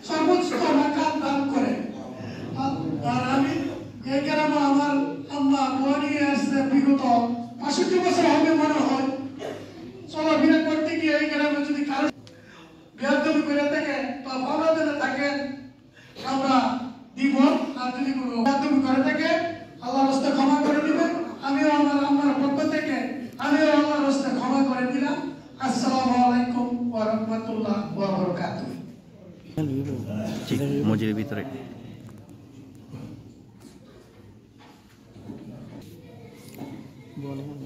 সর্বোচ্চ মাকাম দান করেন। আর আমি এই গ্রামে আমার আম্মা দোয়া নিয়ে আসছে বিগত 65 বছর হবে মনে হয়। চলাফেরা করতে গিয়ে এই গ্রামে যদি কারো বেয়াদবি করে থাকে বা ভালো থাকে আমরা দিব, আর যদি কোনো বেয়াদবি করে থাকে আল্লাহর রাস্তায় ক্ষমা করে দিবেন। আমিও আমার আম্মার পক্ষ থেকে আমিও আল্লাহর রাস্তায় ক্ষমা করে দিলাম। আসসালামু আলাইকুম ওয়া রাহমাতুল্লাহ ওয়া বারাকাতুহু। মসজিদের ভিতরে বলো।